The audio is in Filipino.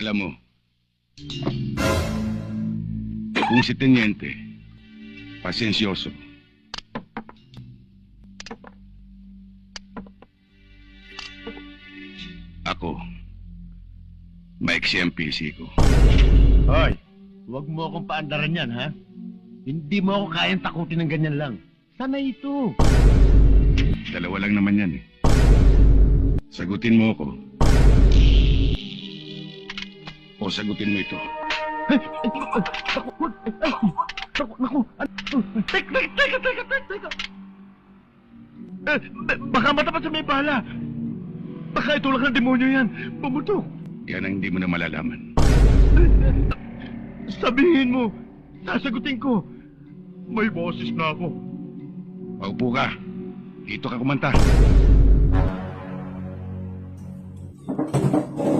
Alam mo, kung si Teniente, pasensyoso, ako, maiksi ang PC ko. Hoy, huwag mo akong paandaran yan, ha? Hindi mo ako kayang takutin ng ganyan lang. Sana ito. Dalawa lang naman yan eh. Sagutin mo ako. O sagutin mo ito. Naku. Teka. Baka matapat sa may bala. Baka ito lang ang demonyo yan. Pumutok. Yan ang hindi mo na malalaman. Sabihin mo. Sasagutin ko. May boses na ako. Paupo ka. Dito ka kumanta.